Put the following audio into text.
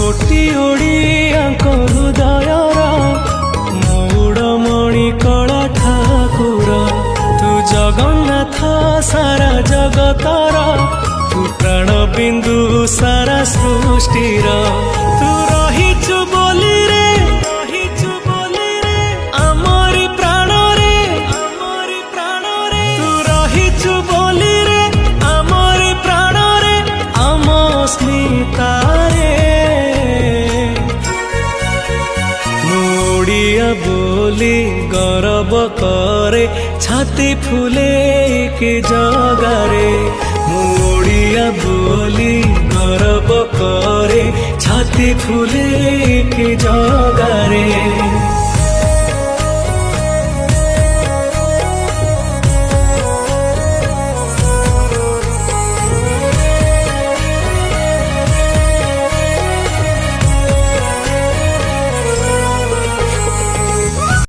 कोटी ओडिया हृदयर मौड़मणि कला ठाकुर तू जगन्नाथ सारा जगतर तू प्राण बिंदु सारा सृष्टिर तू रहिचु बोली रे आमरी प्राण रे तू रहिचु बोली रे आमरी प्राण रे आम स्मिता रे ओडिया बोली गौरव करे छाती फुले के जगारे ओडिया बोली गौरव करे छाती फुले के जगारे।